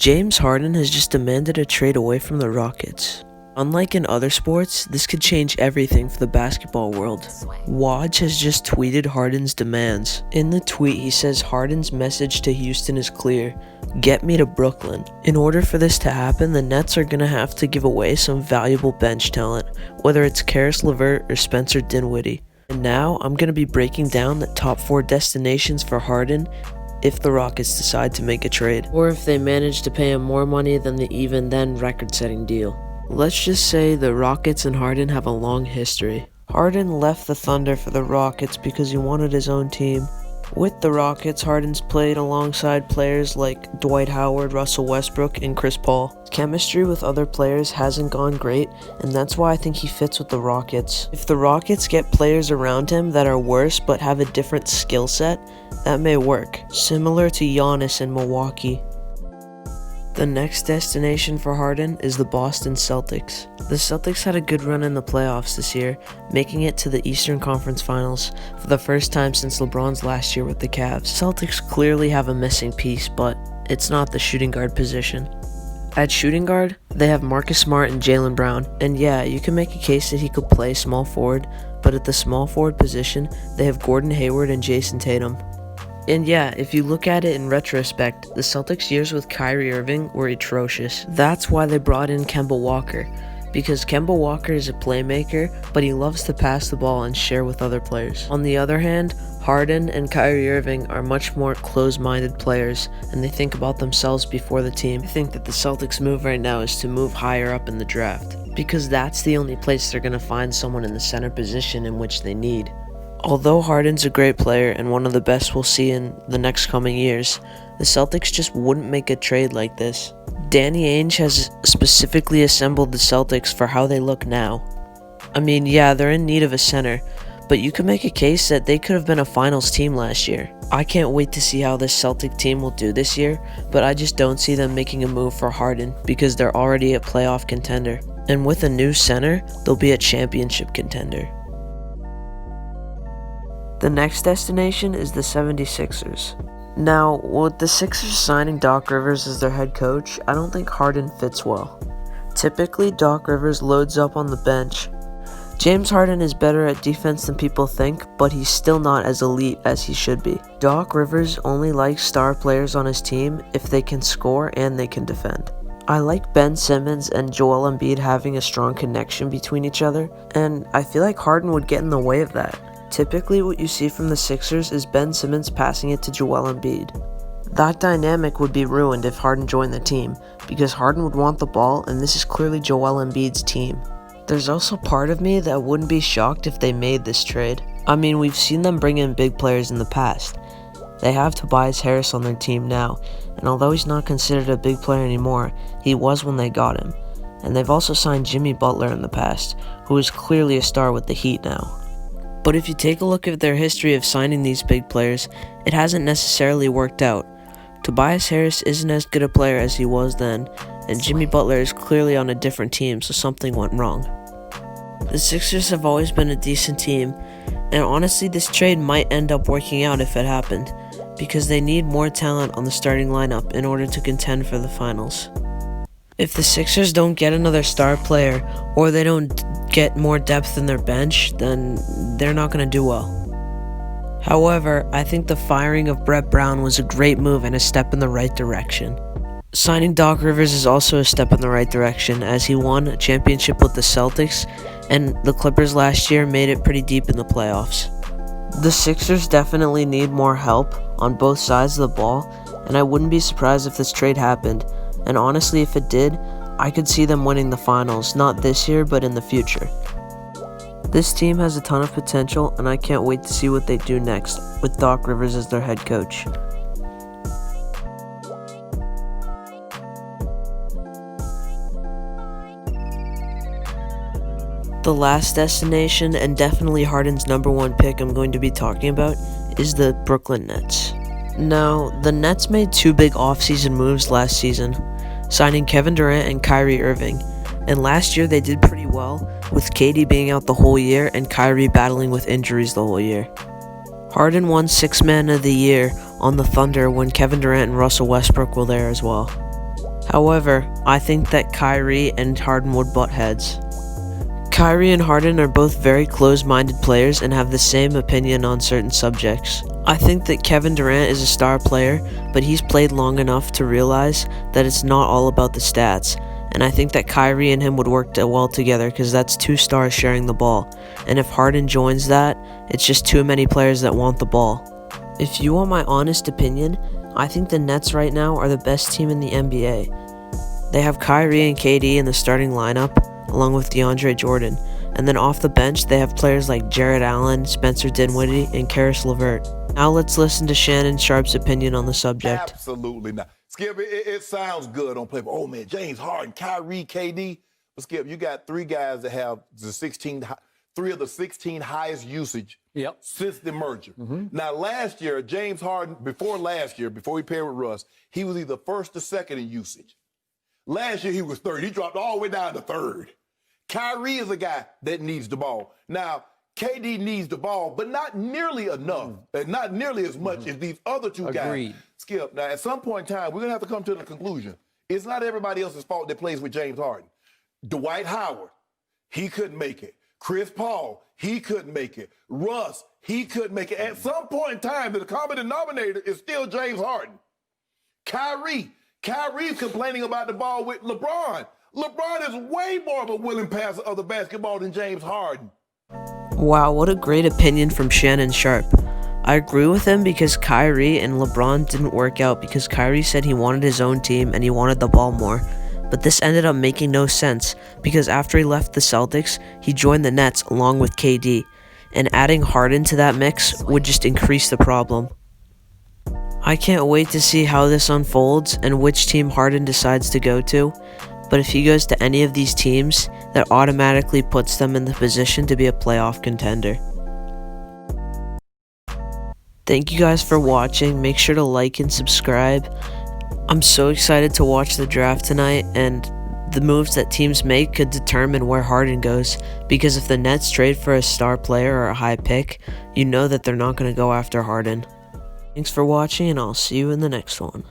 James Harden has just demanded a trade away from the Rockets. Unlike in other sports, this could change everything for the basketball world. Woj has just tweeted Harden's demands. In the tweet, he says Harden's message to Houston is clear: get me to Brooklyn. In order for this to happen, the Nets are going to have to give away some valuable bench talent, whether it's Karis LeVert or Spencer Dinwiddie. And now, I'm going to be breaking down the top 4 destinations for Harden if the Rockets decide to make a trade, or if they manage to pay him more money than the even then record-setting deal. Let's just say the Rockets and Harden have a long history. Harden left the Thunder for the Rockets because he wanted his own team. With the Rockets, Harden's played alongside players like Dwight Howard, Russell Westbrook, and Chris Paul. Chemistry with other players hasn't gone great, and that's why I think he fits with the Rockets. If the Rockets get players around him that are worse but have a different skill set, that may work, similar to Giannis in Milwaukee. The next destination for Harden is the Boston Celtics. The Celtics had a good run in the playoffs this year, making it to the Eastern Conference Finals for the first time since LeBron's last year with the Cavs. Celtics clearly have a missing piece, but it's not the shooting guard position. At shooting guard, they have Marcus Smart and Jaylen Brown, and yeah, you can make a case that he could play small forward, but at the small forward position, they have Gordon Hayward and Jason Tatum. And yeah, if you look at it in retrospect, the Celtics' years with Kyrie Irving were atrocious. That's why they brought in Kemba Walker, because Kemba Walker is a playmaker, but he loves to pass the ball and share with other players. On the other hand, Harden and Kyrie Irving are much more close-minded players, and they think about themselves before the team. I think that the Celtics' move right now is to move higher up in the draft, because that's the only place they're going to find someone in the center position in which they need. Although Harden's a great player and one of the best we'll see in the next coming years, the Celtics just wouldn't make a trade like this. Danny Ainge has specifically assembled the Celtics for how they look now. I mean, yeah, they're in need of a center, but you could make a case that they could have been a finals team last year. I can't wait to see how this Celtic team will do this year, but I just don't see them making a move for Harden because they're already a playoff contender. And with a new center, they'll be a championship contender. The next destination is the 76ers. Now, with the Sixers signing Doc Rivers as their head coach, I don't think Harden fits well. Typically, Doc Rivers loads up on the bench. James Harden is better at defense than people think, but he's still not as elite as he should be. Doc Rivers only likes star players on his team if they can score and they can defend. I like Ben Simmons and Joel Embiid having a strong connection between each other, and I feel like Harden would get in the way of that. Typically, what you see from the Sixers is Ben Simmons passing it to Joel Embiid. That dynamic would be ruined if Harden joined the team, because Harden would want the ball, and this is clearly Joel Embiid's team. There's also part of me that wouldn't be shocked if they made this trade. I mean, we've seen them bring in big players in the past. They have Tobias Harris on their team now, and although he's not considered a big player anymore, he was when they got him. And they've also signed Jimmy Butler in the past, who is clearly a star with the Heat now. But if you take a look at their history of signing these big players, it hasn't necessarily worked out. Tobias Harris isn't as good a player as he was then, and Jimmy Butler is clearly on a different team, so something went wrong. The Sixers have always been a decent team, and honestly this trade might end up working out if it happened, because they need more talent on the starting lineup in order to contend for the finals. If the Sixers don't get another star player, or they don't get more depth in their bench, then they're not going to do well. However, I think the firing of Brett Brown was a great move and a step in the right direction. Signing Doc Rivers is also a step in the right direction, as he won a championship with the Celtics, and the Clippers last year made it pretty deep in the playoffs. The Sixers definitely need more help on both sides of the ball, and I wouldn't be surprised if this trade happened. And honestly, if it did, I could see them winning the finals, not this year, but in the future. This team has a ton of potential, and I can't wait to see what they do next, with Doc Rivers as their head coach. The last destination, and definitely Harden's number 1 pick I'm going to be talking about, is the Brooklyn Nets. Now, the Nets made 2 big offseason moves last season, signing Kevin Durant and Kyrie Irving, and last year they did pretty well, with KD being out the whole year and Kyrie battling with injuries the whole year. Harden won 6th Man of the Year on the Thunder when Kevin Durant and Russell Westbrook were there as well. However, I think that Kyrie and Harden would butt heads. Kyrie and Harden are both very close-minded players and have the same opinion on certain subjects. I think that Kevin Durant is a star player, but he's played long enough to realize that it's not all about the stats. And I think that Kyrie and him would work well together because that's two stars sharing the ball. And if Harden joins that, it's just too many players that want the ball. If you want my honest opinion, I think the Nets right now are the best team in the NBA. They have Kyrie and KD in the starting lineup, along with DeAndre Jordan. And then off the bench, they have players like Jarrett Allen, Spencer Dinwiddie, and Karis LeVert. Now let's listen to Shannon Sharpe's opinion on the subject. Absolutely not. Skip, it sounds good on paper. Oh, man, James Harden, Kyrie, KD. But, Skip, you got three guys that have three of the 16 highest usage since the merger. Now, last year, James Harden, before he paired with Russ, he was either first or second in usage. Last year, he was third. He dropped all the way down to third. Kyrie is a guy that needs the ball. Now, KD needs the ball, but not nearly enough, and not nearly as much as these other two guys. Skip, now, at some point in time, we're going to have to come to the conclusion. It's not everybody else's fault that plays with James Harden. Dwight Howard, he couldn't make it. Chris Paul, he couldn't make it. Russ, he couldn't make it. At some point in time, the common denominator is still James Harden. Kyrie's complaining about the ball with LeBron. LeBron is way more of a willing passer of the basketball than James Harden. Wow, what a great opinion from Shannon Sharpe. I agree with him because Kyrie and LeBron didn't work out because Kyrie said he wanted his own team and he wanted the ball more. But this ended up making no sense because after he left the Celtics, he joined the Nets along with KD. And adding Harden to that mix would just increase the problem. I can't wait to see how this unfolds and which team Harden decides to go to. But if he goes to any of these teams, that automatically puts them in the position to be a playoff contender. Thank you guys for watching. Make sure to like and subscribe. I'm so excited to watch the draft tonight, and the moves that teams make could determine where Harden goes, because if the Nets trade for a star player or a high pick, you know that they're not going to go after Harden. Thanks for watching, and I'll see you in the next one.